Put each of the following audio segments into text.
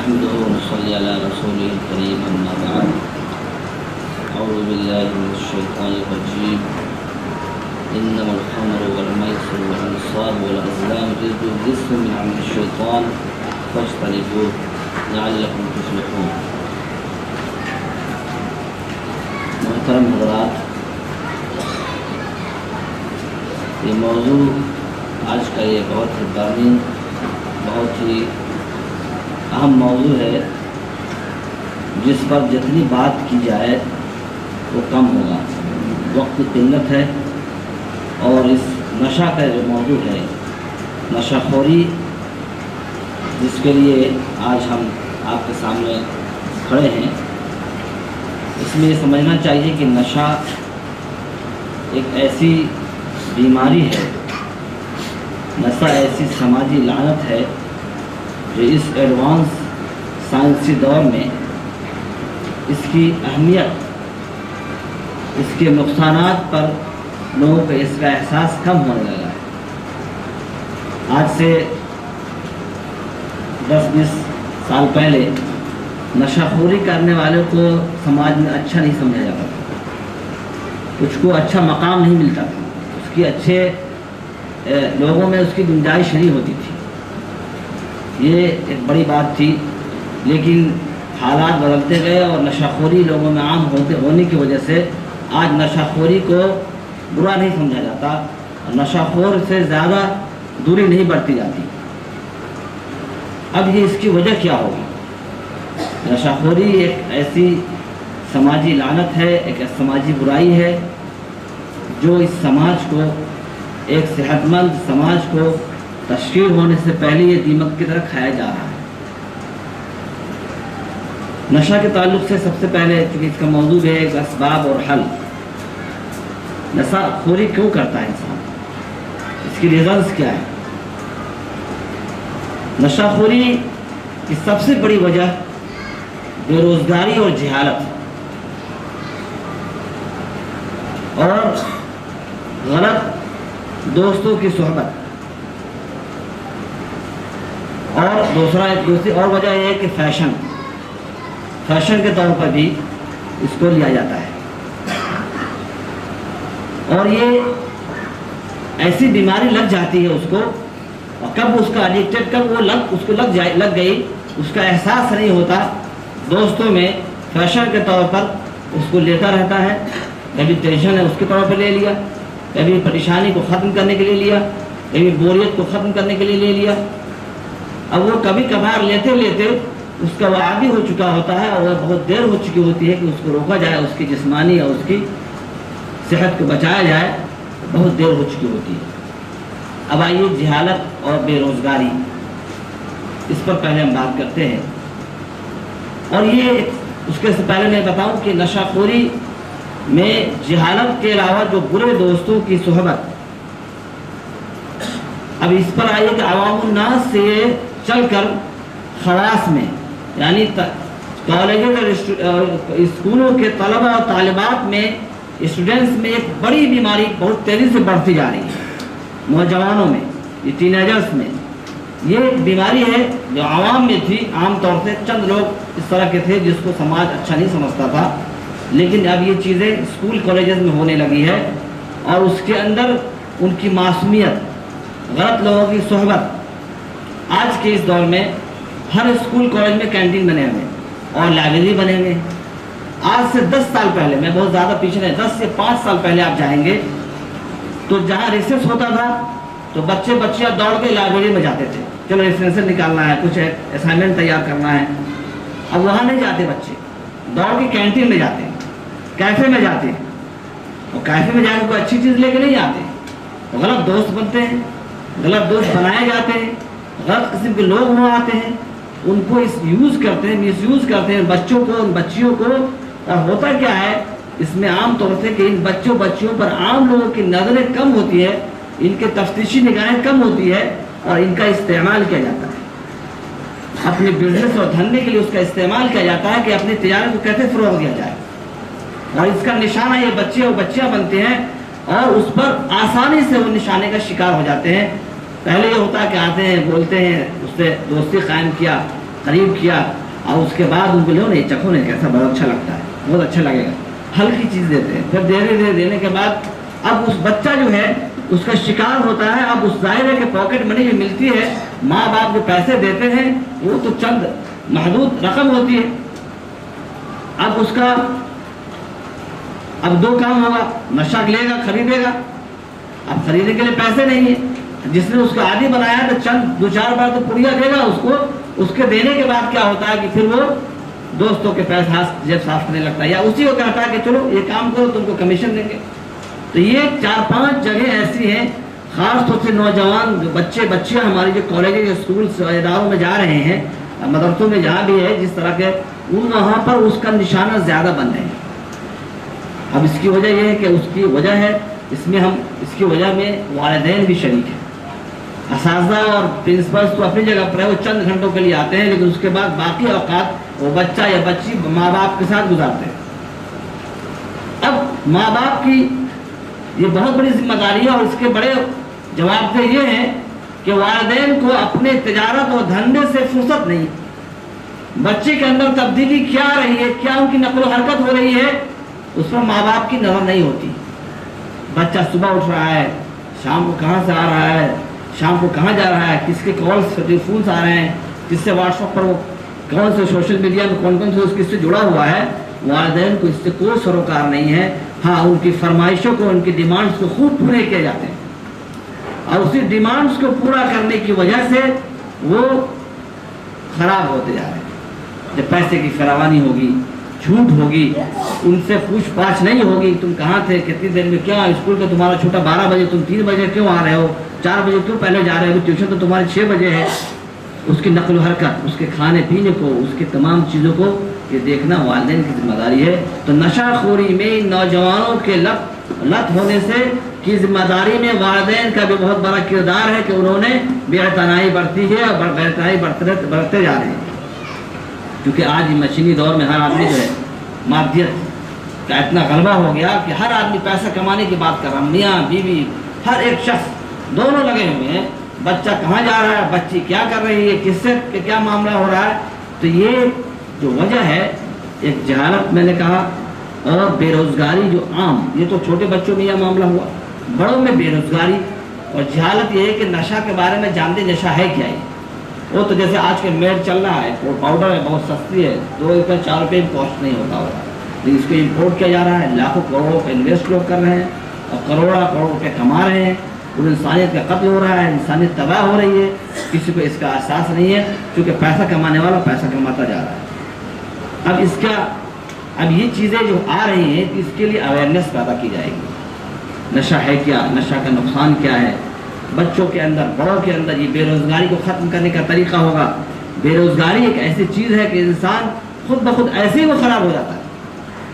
نحمده ونصلي على رسوله الكريم أما بعد أعوذ بالله من الشيطان الرجيم إنما الخمر والميسر والأنصاب والأزلام رجس من عمل الشيطان فاجتنبوه لعلكم تفلحون. محترم حضرات، یہ موضوع آج کا یہ بہت ہی دامن بہت ہی اہم موضوع ہے، جس پر جتنی بات کی جائے وہ کم ہوگا. وقت کی قلت ہے اور اس نشہ کا جو موضوع ہے، نشہ خوری، جس کے لیے آج ہم آپ کے سامنے کھڑے ہیں، اس میں یہ سمجھنا چاہیے کہ نشہ ایک ایسی بیماری ہے، نشہ ایسی سماجی لعنت ہے جو اس ایڈوانس سائنسی دور میں اس کی اہمیت، اس کے نقصانات پر لوگوں کو اس کا احساس کم ہونے لگا ہے. آج سے 10-20 سال پہلے نشہ خوری کرنے والوں کو سماج میں اچھا نہیں سمجھا جاتا تھا، کچھ کو اچھا مقام نہیں ملتا تھا، اس کی اچھے لوگوں میں اس کی گنجائش نہیں ہوتی تھی. یہ ایک بڑی بات تھی، لیکن حالات بدلتے گئے اور نشہ خوری لوگوں میں عام ہونے کی وجہ سے آج نشہ خوری کو برا نہیں سمجھا جاتا اور نشہ خور سے زیادہ دوری نہیں بڑھتی جاتی. اب یہ اس کی وجہ کیا ہوگی؟ نشہ خوری ایک ایسی سماجی لعنت ہے، ایک سماجی برائی ہے جو اس سماج کو، ایک صحت مند سماج کو تشکیل ہونے سے پہلے یہ دیمک کی طرح کھایا جا رہا ہے. نشہ کے تعلق سے سب سے پہلے چونکہ اس کا موضوع ہے ایک اسباب اور حل. نشہ خوری کیوں کرتا ہے انسان؟ اس کی ریزنز کیا ہے؟ نشہ خوری کی سب سے بڑی وجہ بے روزگاری اور جہالت اور غلط دوستوں کی صحبت، اور دوسری وجہ یہ ہے کہ فیشن کے طور پر بھی اس کو لیا جاتا ہے. اور یہ ایسی بیماری لگ جاتی ہے اس کو، اور کب اس کا ایڈکٹڈ، کب وہ اس کو لگ گئی، اس کا احساس نہیں ہوتا. دوستوں میں فیشن کے طور پر اس کو لیتا رہتا ہے، کبھی ٹینشن ہے اس کے طور پر لے لیا، کبھی پریشانی کو ختم کرنے کے لیے لیا، کبھی بوریت کو ختم کرنے کے لیے لے لیا. اب وہ کبھی کبھار لیتے اس کا وہ عادی ہو چکا ہوتا ہے اور وہ بہت دیر ہو چکی ہوتی ہے کہ اس کو روکا جائے، اس کی جسمانی اور اس کی صحت کو بچایا جائے، بہت دیر ہو چکی ہوتی ہے. اب آئیے جہالت اور بے روزگاری، اس پر پہلے ہم بات کرتے ہیں. اور یہ اس کے سے پہلے میں بتاؤں کہ نشہ خوری میں جہالت کے علاوہ جو برے دوستوں کی صحبت. اب اس پر آئیے کہ عوام الناس سے چل کر خواص میں، یعنی کالجز اور اسکولوں کے طلبہ اور طالبات میں، اسٹوڈنٹس میں ایک بڑی بیماری بہت تیزی سے بڑھتی جا رہی ہے. نوجوانوں میں، یہ ٹین ایجرس میں یہ بیماری ہے جو عوام میں تھی. عام طور سے چند لوگ اس طرح کے تھے جس کو سماج اچھا نہیں سمجھتا تھا، لیکن اب یہ چیزیں اسکول کالجز میں ہونے لگی ہے اور اس کے اندر ان کی معصومیت، غلط لوگوں کی صحبت. آج کے اس دور میں ہر اسکول کالج میں کینٹین بنے ہوئے اور لائبریری بنے ہوئے. آج سے 10 سال پہلے، میں بہت زیادہ پیچھے نہیں، 10 سے 5 سال پہلے آپ جائیں گے تو جہاں ریسرچ ہوتا تھا تو بچیاں دوڑ کے لائبریری میں جاتے تھے، چلو ریفرنس نکالنا ہے، کچھ اسائنمنٹ تیار کرنا ہے. اب وہاں نہیں جاتے بچے، دوڑ کے کینٹین میں جاتے ہیں، کیفے میں جاتے ہیں، اور کیفے میں جا کے کوئی اچھی چیز لے کے نہیں آتے، غلط دوست بنتے ہیں، غلط دوست بنائے جاتے ہیں، غلط قسم کے لوگ وہاں آتے ہیں، ان کو یوز کرتے ہیں، مس یوز کرتے ہیں بچوں کو، ان بچیوں کو. اور ہوتا کیا ہے اس میں عام طور سے کہ ان بچیوں پر عام لوگوں کی نظریں کم ہوتی ہے، ان کے تفتیشی نگاہیں کم ہوتی ہے اور ان کا استعمال کیا جاتا ہے اپنے بزنس اور دھندے کے لیے. اس کا استعمال کیا جاتا ہے کہ اپنی تجارت کو کیسے فروغ دیا جائے، اور اس کا نشانہ یہ بچے اور بچیاں بنتے ہیں اور اس پر آسانی سے وہ نشانے کا شکار ہو جاتے ہیں. پہلے یہ ہوتا کہ آتے ہیں، بولتے ہیں، اس سے دوستی قائم کیا، قریب کیا اور اس کے بعد ان کو لو نہیں چکھو نہیں کیسا بہت اچھا لگتا ہے, بہت اچھا لگے گا, ہلکی چیز دیتے ہیں. پھر دھیرے دھیرے دینے کے بعد اب اس بچہ جو ہے اس کا شکار ہوتا ہے. اب اس ظاہر ہے کہ پاکٹ منی جو ملتی ہے, ماں باپ جو پیسے دیتے ہیں وہ تو چند محدود رقم ہوتی ہے. اب اس کا اب دو کام ہوگا, نشہ لے گا خریدے گا, اب خریدنے کے لیے پیسے نہیں ہیں. جس نے اس کو عادی بنایا تو چند دو چار بار تو پڑیا دے گا اس کو, اس کے دینے کے بعد کیا ہوتا ہے کہ پھر وہ دوستوں کے پیسے جیب صاف کرنے لگتا ہے, یا اسی کو کہتا ہے کہ چلو یہ کام کرو تم کو کمیشن دیں گے. تو یہ 4-5 جگہیں ایسی ہیں, خاص طور سے نوجوان جو بچیاں ہماری جو کالجز اسکولس اداروں میں جا رہے ہیں, مدرسوں میں جہاں بھی ہے جس طرح کے, وہاں پر اس کا نشانہ زیادہ بن رہے ہیں. اب اس کی وجہ یہ ہے کہ اس کی وجہ ہے اس کی وجہ میں والدین بھی شریک ہیں. اساتذہ اور پرنسپلس تو اپنی جگہ پر ہے, وہ چند گھنٹوں کے لیے آتے ہیں, لیکن اس کے بعد باقی اوقات وہ بچہ یا بچی ماں باپ کے ساتھ گزارتے ہیں. اب ماں باپ کی یہ بہت بڑی ذمہ داری ہے, اور اس کے بڑے جواب دہ یہ ہیں کہ والدین کو اپنے تجارت اور دھندے سے فرصت نہیں. بچے کے اندر تبدیلی کیا آ رہی ہے, کیا ان کی نقل و حرکت ہو رہی ہے, اس پر ماں باپ کی نظر نہیں ہوتی. بچہ صبح اٹھ رہا ہے, شام کو کہاں سے آ رہا ہے, شام کو کہاں جا رہا ہے, کس کے کالس ٹیلیفونس آ رہے ہیں, کس سے واٹس ایپ پر وہ کون سے سوشل میڈیا میں کون سے کس سے جڑا ہوا ہے. والدین کو اس سے کوئی سروکار نہیں ہے. ہاں, ان کی فرمائشوں کو, ان کی ڈیمانڈس کو خوب پورے کیے جاتے ہیں, اور اسی ڈیمانڈس کو پورا کرنے کی وجہ سے وہ خراب ہوتے جا رہے ہیں. جب پیسے کی فراوانی ہوگی, جھوٹ ہوگی, ان سے پوچھ پاچھ نہیں ہوگی, تم کہاں تھے, کتنی دیر میں, کیا اسکول کا تمہارا چھوٹا 12 بجے, تم 3 بجے کیوں آ رہے ہو, 4 بجے کیوں پہلے جا رہے ہو, ٹیوشن تو تمہاری 6 بجے ہے. اس کی نقل و حرکت, اس کے کھانے پینے کو, اس کی تمام چیزوں کو یہ دیکھنا والدین کی ذمہ داری ہے. تو نشہ خوری میں نوجوانوں کے لت ہونے سے کی ذمہ داری میں والدین کا بھی بہت بڑا کردار ہے کہ انہوں نے بے اعتنائی برتی ہے اور بے اعتنائی برتتے جا رہے ہیں. کیونکہ آج مشینی دور میں ہر آدمی جو ہے مادیت کا اتنا غلبہ ہو گیا کہ ہر آدمی پیسہ کمانے کی بات کر رہا ہے. میاں بیوی ہر ایک شخص دونوں لگے ہوئے ہیں. بچہ کہاں جا رہا ہے, بچی کیا کر رہی ہے, کس سے کیا معاملہ ہو رہا ہے. تو یہ جو وجہ ہے, ایک جہالت میں نے کہا, اور بے روزگاری جو عام, یہ تو چھوٹے بچوں میں یہ معاملہ ہوا, بڑوں میں بے روزگاری اور جہالت یہ ہے کہ نشہ کے بارے میں جانتے نشہ ہے کیا ہے. وہ تو جیسے آج کے میڈ چل رہا ہے, وہ پاؤڈر ہے, بہت سستی ہے, 2 روپے 4 روپے کاسٹ نہیں ہوتا ہوگا, لیکن اس کو امپورٹ کیا جا رہا ہے, لاکھوں کروڑوں کا انویسٹ لوگ کر رہے ہیں اور کروڑ روپے کما رہے ہیں. پوری انسانیت کا قتل ہو رہا ہے, انسانیت تباہ ہو رہی ہے, کسی کو اس کا احساس نہیں ہے, کیونکہ پیسہ کمانے والا پیسہ کماتا جا رہا ہے. اب یہ چیزیں جو آ رہی ہیں, اس کے لیے اویئرنیس پیدا کی جائے گی. نشہ ہے کیا, نشہ کا نقصان کیا ہے, بچوں کے اندر, بڑوں کے اندر. یہ بے روزگاری کو ختم کرنے کا طریقہ ہوگا. بے روزگاری ایک ایسی چیز ہے کہ انسان خود بخود ایسے ہی وہ خراب ہو جاتا ہے,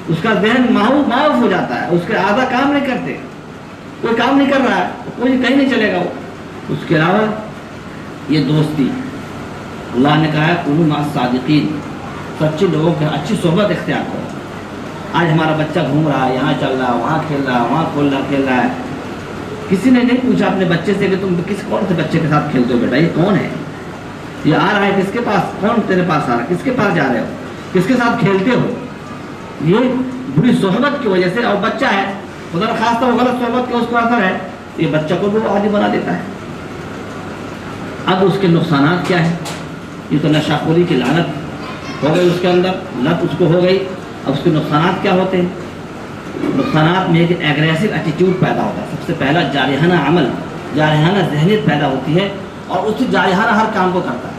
اس کا ذہن معاف ہو جاتا ہے, اس کے آدھا کام نہیں کرتے, کوئی کام نہیں کر رہا ہے, کوئی کہیں نہیں چلے گا وہ. اس کے علاوہ یہ دوستی, اللہ نے کہا ہے کونوا مع الصادقین, سچے لوگوں کے اچھی صحبت اختیار کرو. آج ہمارا بچہ گھوم رہا ہے, یہاں چل رہا ہے, وہاں کھیل رہا ہے, وہاں کھیل رہا ہے. کسی نے نہیں پوچھا اپنے بچے سے کہ تم کون سے بچے کے ساتھ کھیلتے ہو بیٹا, یہ کون ہے, یہ آ رہا ہے کس کے پاس, کون تیرے پاس آ رہا ہے, کس کے پاس جا رہے ہو, کس کے ساتھ کھیلتے ہو. یہ بری صحبت کی وجہ سے, اور بچہ ہے خدا نخواستہ وہ غلط صحبت کا اس کو اثر ہے, یہ بچہ کو بھی عادی بنا دیتا ہے. اب اس کے نقصانات کیا ہیں, یہ تو نشہ خوری کی لعنت ہو گئی, اس کے اندر لت اس کو ہو گئی. اب اس کے نقصانات کیا ہوتے ہیں, نقصانات میں ایک ایگریسو ایٹیٹیوڈ پیدا ہوتا ہے. سب سے پہلا جارحانہ عمل, جارحانہ ذہنیت پیدا ہوتی ہے, اور اس سے جارحانہ ہر کام کو کرتا ہے.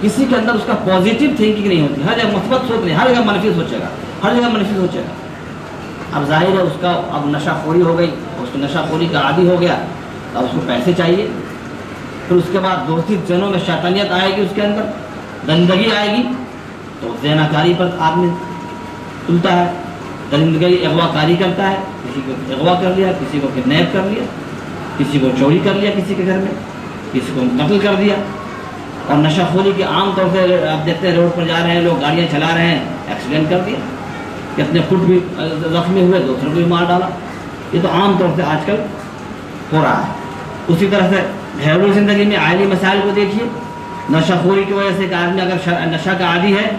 کسی کے اندر اس کا پازیٹیو تھنکنگ نہیں ہوتی, ہر جگہ مثبت سوچ نہیں, ہر جگہ منفی سوچے گا, ہر جگہ منفی سوچے گا. اب ظاہر ہے اس کا اب نشہ خوری ہو گئی, اس کو نشہ خوری کا عادی ہو گیا, اب اس کو پیسے چاہیے. پھر اس کے بعد دوستی ذہنوں میں شیطانیت آئے گی, اس کے اندر گندگی آئے گی, تو زنا کاری پر آدمی تلتا ہے. درندگی اغوا کاری کرتا ہے, کسی کو اغوا کر لیا, کسی کو کڈنیپ کر لیا, کسی کو چوری کر لیا کسی کے گھر میں, کسی کو قتل کر دیا. اور نشہ خوری کے عام طور سے آپ دیکھتے ہیں روڈ پر جا رہے ہیں لوگ, گاڑیاں چلا رہے ہیں, ایکسیڈنٹ کر دیا, کتنے خود بھی زخمی ہوئے, دوسروں کو بھی مار ڈالا. یہ تو عام طور سے آج کل ہو رہا ہے. اسی طرح سے گھریلو زندگی میں عائلی مسائل کو دیکھیے, نشہ خوری کی وجہ سے کہ آدمی اگر نشہ کا عادی ہے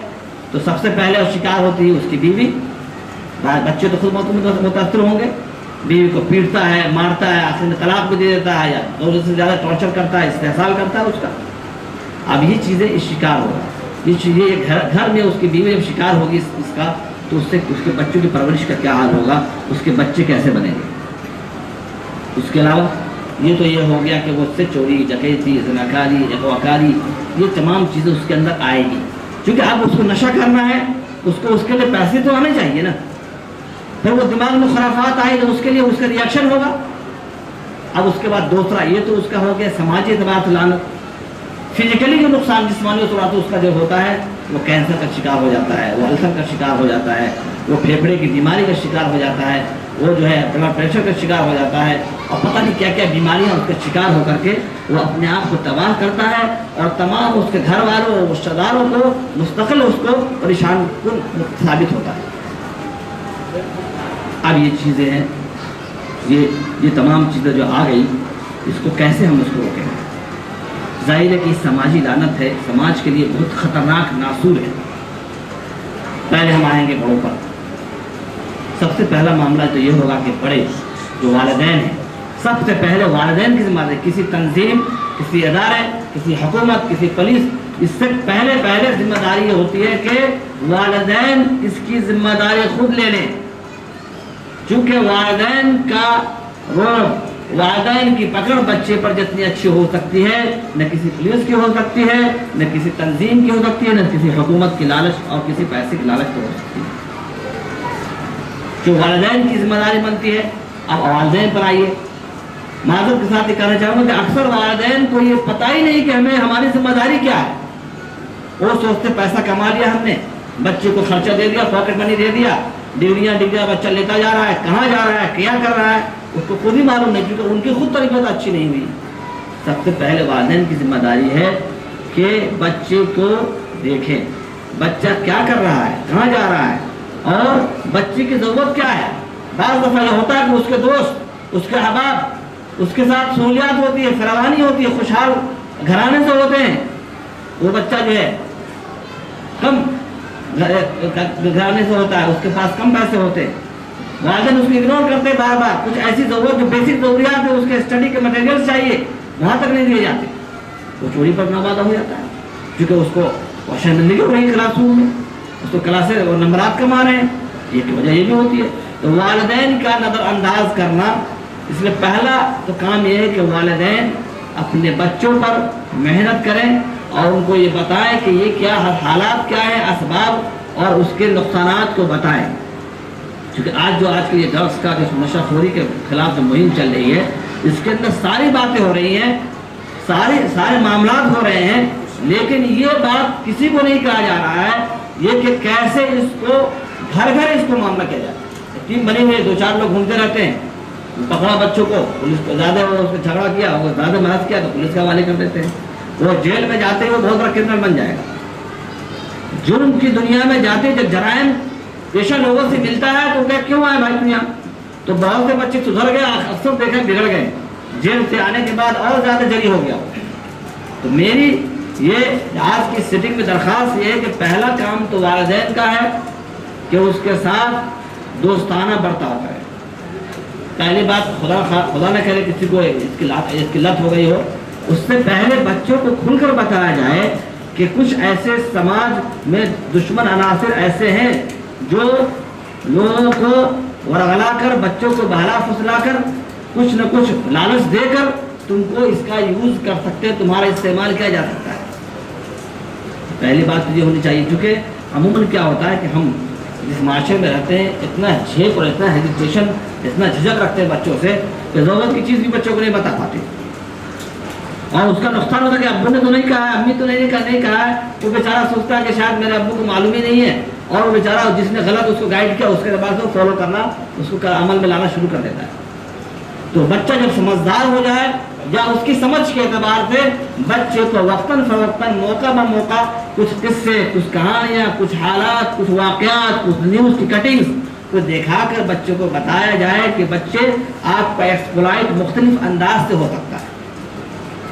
تو سب سے پہلے شکار ہوتی ہے اس کی بیوی. بچے تو خود متاثر ہوں گے. بیوی کو پیٹتا ہے, مارتا ہے, آخر میں طلاق بھی دے دیتا ہے یا ضرورت سے زیادہ ٹارچر کرتا ہے, استحصال کرتا ہے اس کا. اب یہ چیزیں اس شکار ہوگا, یہ چیزیں گھر میں اس کی بیوی جب شکار ہوگی اس کا, تو اس سے اس کے بچوں کی پرورش کا کیا حال ہوگا, اس کے بچے کیسے بنیں گے. اس کے علاوہ یہ تو یہ ہو گیا کہ وہ اس سے چوری, ڈکیتی, زناکاری, اغواکاری, یہ تمام چیزیں اس کے اندر آئے گی. کیونکہ اب اس کو نشہ کرنا ہے, اس کو اس کے لیے پیسے تو آنے چاہیے نا. پھر وہ دماغ میں خرافات آئے تو اس کے لیے اس کا ریئیکشن ہوگا. اب اس کے بعد دوسرا یہ تو اس کا ہو گیا سماجی اعتبار سے لعنت. فزیکلی جو نقصان جسمانی طور پر اس کا جو ہوتا ہے وہ کینسر کا شکار ہو جاتا ہے, وہ السر کا شکار ہو جاتا ہے, وہ پھیپھڑے کی بیماری کا شکار ہو جاتا ہے, وہ جو ہے بلڈ پریشر کا شکار ہو جاتا ہے, اور پتہ نہیں کیا کیا بیماریاں اس کا شکار ہو کر کے وہ اپنے آپ کو تباہ کرتا ہے, اور تمام اس کے گھر والوں رشتہ داروں کو مستقل اس کو پریشان کن ثابت ہوتا ہے. اب یہ چیزیں ہیں, یہ تمام چیزیں جو آ گئی, اس کو کیسے ہم اس کو روکیں. ظاہر ہے کہ سماجی لعنت ہے, سماج کے لیے بہت خطرناک ناسور ہے. پہلے ہم آئیں گے بڑوں پر. سب سے پہلا معاملہ تو یہ ہوگا کہ بڑے جو والدین ہیں, سب سے پہلے والدین کی ذمہ داری. کسی تنظیم, کسی ادارے, کسی حکومت, کسی پولیس, اس سے پہلے ذمہ داری یہ ہوتی ہے کہ والدین اس کی ذمہ داری خود لے لیں. چونکہ والدین کا رول, والدین کی پکڑ بچے پر جتنی اچھی ہو سکتی ہے, نہ کسی پولیس کی ہو سکتی ہے, نہ کسی تنظیم کی ہو سکتی ہے, نہ کسی حکومت کی لالچ اور کسی پیسے کی لالچ تو ہو سکتی ہے. جو والدین کی ذمہ داری بنتی ہے. اب والدین پر آئیے, معذرت کے ساتھ یہ کہنا چاہوں گا کہ اکثر والدین کو یہ پتہ ہی نہیں کہ ہمیں ہماری ذمہ داری کیا ہے. وہ سوچتے پیسہ کما لیا ہم نے, بچے کو خرچہ دے دیا, پاکٹ منی دے دیا, ڈگریاں بچہ لیتا جا رہا ہے, کہاں جا رہا ہے, کیا کر رہا ہے, اس کو خود ہی معلوم نہیں, کیونکہ ان کی خود تربیت اچھی نہیں ہوئی. سب سے پہلے والدین کی ذمہ داری ہے کہ بچے کو دیکھیں, بچہ کیا کر رہا ہے, کہاں جا رہا ہے, اور بچے کی ضرورت کیا ہے. بعض دفعہ یہ ہوتا ہے کہ اس کے دوست, اس کے احباب, اس کے ساتھ سہولیات ہوتی ہے, فراوانی ہوتی ہے, خوشحال گھرانے سے ہوتے ہیں, وہ بچہ جو ہے کم گھرانے سے ہوتا ہے, اس کے پاس کم پیسے ہوتے ہیں, والدین اس کو اگنور کرتے ہیں بار بار. کچھ ایسی ضرورت جو بیسک ضروریات ہے, اس کے اسٹڈی کے مٹیریل چاہیے, وہاں تک نہیں دیے جاتے, وہ چوری پر نابادا ہو جاتا ہے. کیونکہ اس کو واشن ملنے کی وہی کلاس روم میں, اس کو کلاسیں اور نمبرات کما رہے ہیں, یہ وجہ یہ بھی ہوتی ہے. تو والدین کا نظر انداز کرنا, اس لیے پہلا تو کام یہ ہے کہ والدین اپنے بچوں پر محنت کریں اور ان کو یہ بتائیں کہ یہ کیا حالات کیا ہیں, اسباب, اور اس کے نقصانات کو بتائیں. کیونکہ آج کے یہ ڈرگس کا جو نشہ خوری کے خلاف جو مہم چل رہی ہے, اس کے اندر ساری باتیں ہو رہی ہیں, سارے معاملات ہو رہے ہیں, لیکن یہ بات کسی کو نہیں کہا جا رہا ہے یہ کہ کیسے اس کو گھر اس کو معاملہ کیا جائے. ٹیم بنی ہوئی, 2-4 لوگ گھومتے رہتے ہیں, پکڑا بچوں کو, پولیس کو زیادہ اس کو جھگڑا کیا, وہ زیادہ محنت کیا تو پولیس کے حوالے کر دیتے ہیں. وہ جیل میں جاتے ہیں, وہ بہت بڑا کرمنل بن جائے گا. جرم کی دنیا میں جاتے جب جرائم پیشہ لوگوں سے ملتا ہے تو کہ کیوں آئے بھائی دنیا, تو بہت سے بچے سدھر گئے, اکثر دیکھیں بگڑ گئے, جیل سے آنے کے بعد اور زیادہ جری ہو گیا. تو میری یہ آج کی سیٹنگ میں درخواست یہ ہے کہ پہلا کام تو والدین کا ہے کہ اس کے ساتھ دوستانہ برتاؤ کرے. پہلی بات, خدا نہ کرے کسی کو اس کی لت ہو گئی ہو, اس سے پہلے بچوں کو کھل کر بتایا جائے کہ کچھ ایسے سماج میں دشمن عناصر ایسے ہیں جو لوگوں کو ورغلا کر, بچوں کو بہلا پھسلا کر, کچھ نہ کچھ لالچ دے کر تم کو اس کا یوز کر سکتے ہیں, تمہارا استعمال کیا جا سکتا ہے. پہلی بات یہ ہونی چاہیے, کیونکہ عموماً کیا ہوتا ہے کہ ہم جس معاشرے میں رہتے ہیں اتنا جھیپ اور اتنا ہیزیٹیشن, اتنا جھجک رکھتے ہیں بچوں سے کہ ضرورت کی چیز بھی بچوں کو نہیں بتا پاتے, اور اس کا نقصان ہوتا ہے کہ ابو نے تو نہیں کہا ہے, امی تو نہیں کہا ہے, وہ بیچارہ سوچتا ہے کہ شاید میرے ابو کو معلوم ہی نہیں ہے, اور وہ بیچارہ جس نے غلط اس کو گائیڈ کیا اس کے بعد وہ فالو کرنا, اس کو عمل میں لانا شروع کر دیتا ہے. تو بچہ جب سمجھدار ہو جائے یا اس کی سمجھ کے اعتبار سے بچے کو وقتاً فوقتاً موقع بہ موقع کچھ قصے, کچھ کہانیاں, کچھ حالات, کچھ واقعات, کچھ نیوز کی کٹنگز کو دکھا کر بچوں کو بتایا جائے کہ بچے آپ کا ایکسپلائٹ مختلف انداز سے ہو سکتا ہے.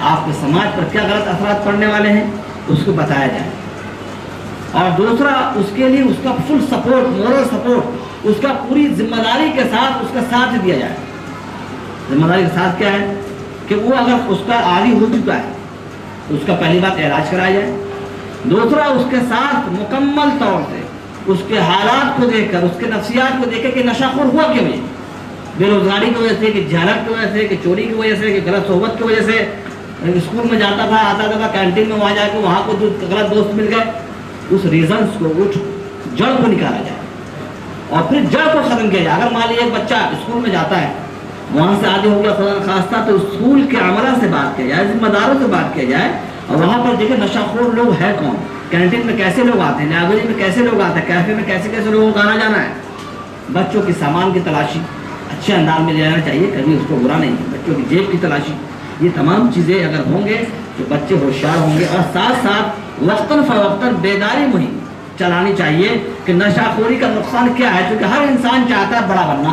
آپ کے سماج پر کیا غلط اثرات پڑنے والے ہیں اس کو بتایا جائے، اور دوسرا اس کے لیے اس کا فل سپورٹ، مورل سپورٹ، اس کا پوری ذمہ داری کے ساتھ اس کا ساتھ دیا جائے۔ ذمہ داری کے ساتھ کیا ہے کہ وہ اگر اس کا عادی ہو چکا ہے تو اس کا پہلی بات علاج کرایا جائے، دوسرا اس کے ساتھ مکمل طور سے اس کے حالات کو دیکھ کر، اس کے نفسیات کو دیکھ کر کہ نشہ خور ہوا کیوں ہے، بے روزگاری کی وجہ سے، کہ جہالت کی وجہ سے، کہ چوری کی وجہ سے، کہ غلط صحبت کی وجہ سے، اسکول میں جاتا تھا آتا تھا کینٹین میں وہاں جا کے وہاں کو غلط دوست مل گئے، اس ریزنس کو جڑ کو نکالا جائے اور پھر جڑ کو ختم کیا جائے۔ اگر مان لیجیے ایک بچہ اسکول میں جاتا ہے، وہاں سے عادی ہو گیا خدا نخواستہ، تو اسکول کے عملہ سے بات کیا جائے، ذمہ داروں سے بات کیا جائے، اور وہاں پر دیکھیں نشہ خور لوگ ہے کون، کینٹین میں کیسے لوگ آتے ہیں، لائبریری میں کیسے لوگ آتے ہیں، کیفے میں کیسے کیسے لوگوں کو آنا جانا ہے۔ بچوں کی سامان کی تلاشی اچھے انداز میں لے جانا چاہیے، کبھی اس کو برا نہیں ہے۔ بچوں کی جیب کی تلاشی، یہ تمام چیزیں اگر ہوں گے تو بچے ہوشیار ہوں گے، اور ساتھ ساتھ وقتاً فوقتاً بیداری مہم چلانی چاہیے کہ نشہ خوری کا نقصان کیا ہے، کیونکہ ہر انسان چاہتا ہے بڑا بننا،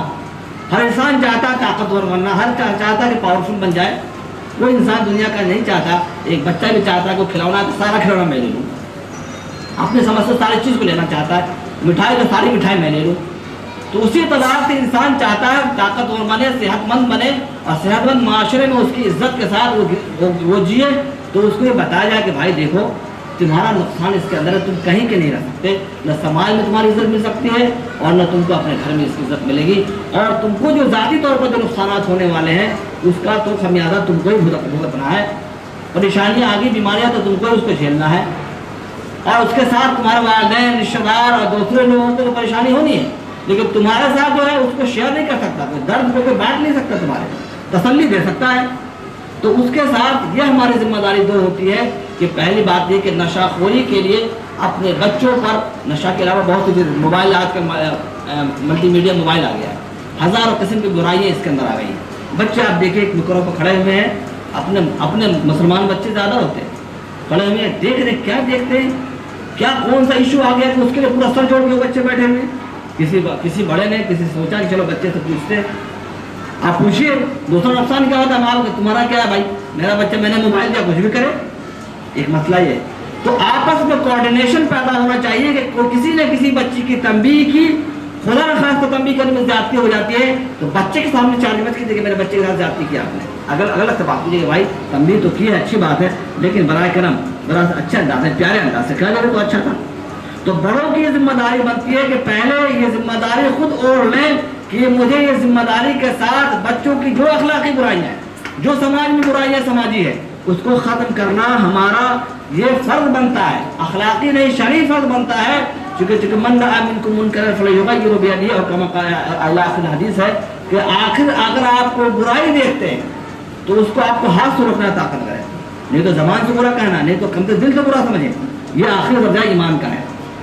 ہر انسان چاہتا ہے طاقتور بننا، ہر چاہتا ہے کہ پاورفل بن جائے۔ کوئی انسان دنیا کا نہیں چاہتا، ایک بچہ بھی چاہتا ہے کہ کھلونا تو سارا کھلونا میں لے لوں، اپنے سمجھ سے ساری چیز کو لینا چاہتا ہے، مٹھائی تو ساری مٹھائی میں لے لوں۔ تو اسی طرح سے انسان چاہتا ہے طاقتور بنے، صحت مند بنے، اور صحت مند معاشرے میں اس کی عزت کے ساتھ وہ جیے۔ تو اس کو یہ بتایا جائے کہ بھائی دیکھو تمہارا نقصان اس کے اندر ہے، تم کہیں کے نہیں رہ سکتے، نہ سماج میں تمہاری عزت مل سکتی ہے اور نہ تم کو اپنے گھر میں اس کی عزت ملے گی، اور تم کو جو ذاتی طور پر جو نقصانات ہونے والے ہیں اس کا تو خمیازہ تم کو ہی بھگتنا ہے۔ پریشانیاں آگی، بیماریاں تو تم کو ہی اس کو جھیلنا ہے، اور اس کے ساتھ تمہارے والدین، رشتہ دار اور دوسرے لوگوں کو پریشانی ہونی ہے، لیکن تمہارے ساتھ جو ہے اس کو شیئر نہیں کر سکتا، کوئی درد کو کوئی بانٹ نہیں سکتا، تمہارے تسلی دے سکتا ہے۔ تو اس کے ساتھ یہ ہماری ذمہ داری دو ہوتی ہے کہ پہلی بات یہ کہ نشہ خوری کے لیے اپنے بچوں پر، نشہ کے علاوہ بہت سی موبائل، آج کل ملٹی میڈیا موبائل آ گیا ہے، ہزاروں قسم کی برائیاں اس کے اندر آ گئی ہیں۔ بچے آپ دیکھیں ایک نکروں پہ کھڑے ہوئے ہیں، اپنے مسلمان بچے زیادہ ہوتے ہیں، کھڑے ہوئے ہیں، دیکھ رہے کیا دیکھتے ہیں، کیا کون سا ایشو آ گیا کہ اس کے لیے پورا سر جوڑ کے بچے بیٹھے ہوئے ہیں۔ کسی بڑے نے کسی سوچا کہ چلو بچے سے پوچھتے، آپ پوچھیے دوسرا نقصان کیا ہوتا ہے ہمارا، تمہارا کیا ہے بھائی، میرا بچہ میں نے موبائل دیا کچھ بھی کرے، ایک مسئلہ یہ۔ تو آپس میں کوآرڈینیشن پیدا ہونا چاہیے کہ کسی نے کسی بچی کی تنبیہ کی، خدا نخواستہ کو تنبیہ کرنے میں زیادتی ہو جاتی ہے تو بچے کے سامنے چارج مت کیجیے کہ میرے بچے کے ساتھ زیادتی کی آپ نے، اگر غلط سے بات کیجیے کہ بھائی تنبیہ تو کی ہے اچھی بات ہے، لیکن برائے کرم ذرا اچھے انداز سے، پیارے انداز سے کہا جائے تو اچھا تھا۔ تو بڑوں کی یہ ذمہ داری بنتی ہے کہ پہلے یہ ذمہ داری خود اوڑھ لیں کہ مجھے یہ ذمہ داری کے ساتھ بچوں کی جو اخلاقی برائیاں ہیں، جو سماج میں برائیاں سماجی ہے، اس کو ختم کرنا ہمارا یہ فرض بنتا ہے، اخلاقی نہیں شرعی فرض بنتا ہے، چونکہ من رأى منکم منکرا فلیغیرہ بیدیہ، اور کما قال آخر حدیث ہے کہ آخر اگر آپ کو برائی دیکھتے ہیں تو اس کو آپ کو ہاتھ سے روکنا طاقت کرے، نہیں تو زبان سے برا کہنا، نہیں تو کم سے دل سے برا سمجھے، یہ آخر درجہ ایمان کا ہے۔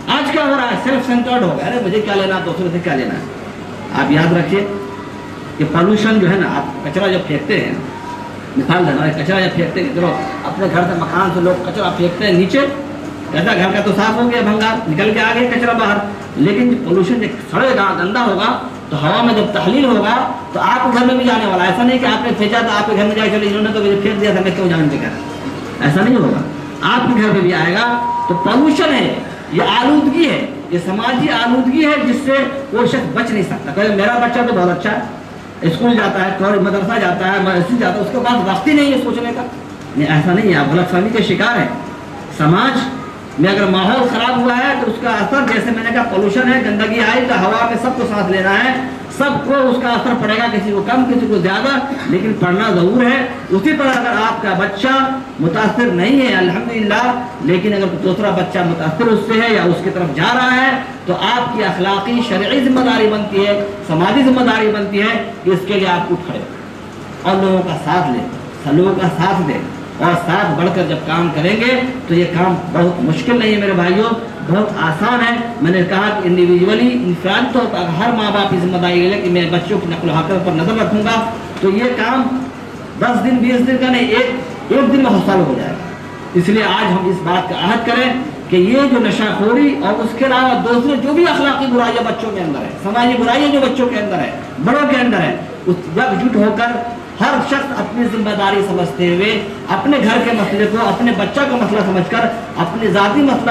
آج کیا ہو رہا ہے، سیلف سینٹرڈ ہو گیا، ارے مجھے کیا لینا، دوسرے سے کیا لینا ہے۔ آپ یاد رکھیے کہ پولوشن جو ہے نا، آپ کچرا جب پھینکتے ہیں، مثال دینا، کچرا جب پھینکتے ہیں، چلو اپنے گھر سے مکان سے لوگ کچرا پھینکتے ہیں نیچے، کہتا گھر کا تو صاف ہو گیا، بھنگا نکل کے آ گئے کچرا باہر، لیکن پولوشن جب سڑے گا، گندا ہوگا تو ہوا میں جب تحلیل ہوگا تو آپ کے گھر میں بھی جانے والا، ایسا نہیں کہ آپ نے پھینچا تو آپ کے گھر میں جائے چلے انہوں نے تو مجھے پھینک دیا تھا میں کیوں جانے دے کر، ایسا نہیں ہوگا، آپ کے گھر میں بھی آئے گا۔ تو پولوشن ہے، یہ آلودگی ہے، یہ سماجی آلودگی ہے جس سے وہ شخص بچ نہیں سکتا۔ کہ میرا بچہ تو بہت اچھا ہے، اسکول جاتا ہے، مدرسہ جاتا ہے، مسجد جاتا ہے، اس کے پاس وقت ہی نہیں ہے سوچنے کا، نہیں ایسا نہیں ہے، آپ غلط فہمی کے شکار ہیں۔ سماج میں اگر ماحول خراب ہوا ہے تو اس کا اثر، جیسے میں نے کہا پولوشن ہے، گندگی آئی تو ہوا میں سب کو سانس لینا ہے، سب کو اس کا اثر پڑے گا، کسی کو کم کسی کو زیادہ، لیکن پڑھنا ضرور ہے۔ اسی طرح اگر آپ کا بچہ متاثر نہیں ہے الحمدللہ، لیکن اگر دوسرا بچہ متاثر اس سے ہے یا اس کی طرف جا رہا ہے تو آپ کی اخلاقی شرعی ذمہ داری بنتی ہے، سماجی ذمہ داری بنتی ہے کہ اس کے لیے آپ اٹھ کھڑے اور لوگوں کا ساتھ لیں، لوگوں کا ساتھ دیں، اور ساتھ بڑھ کر جب کام کریں گے تو یہ کام بہت مشکل نہیں ہے میرے بھائیوں، بہت آسان ہے۔ میں نے کہا کہ انڈیویجولی انفرادی طور پر ہر ماں باپ کی ذمہ داری لے کہ میں بچوں کی نقل و حرکت پر نظر رکھوں گا تو یہ کام 10 دن 20 دن کا نہیں، ایک دن میں حاصل ہو جائے گا۔ اس لیے آج ہم اس بات کا عہد کریں کہ یہ جو نشہ خوری اور اس کے علاوہ دوسرے جو بھی اخلاقی برائیاں بچوں کے اندر ہے، سماجی برائیاں جو بچوں کے اندر ہے، بڑوں کے اندر ہے، اس یکجٹ ہو کر ہر شخص اپنی ذمہ داری سمجھتے ہوئے اپنے گھر کے مسئلے کو اپنے بچہ کا مسئلہ سمجھ کر اپنے ذاتی مسئلہ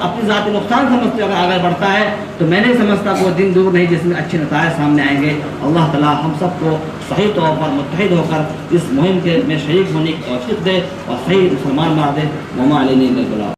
اپنی ذاتی نقصان سمجھتے ہوئے آگے بڑھتا ہے تو میں نہیں سمجھتا وہ دن دور نہیں جس میں اچھے نتائج سامنے آئیں گے. اللہ تعالیٰ ہم سب کو صحیح طور پر متحد ہو کر اس مہم کے میں شریک ہونے کی توفیق دے اور صحیح مسلمان بنا دے. وما علینا الا البلاغ.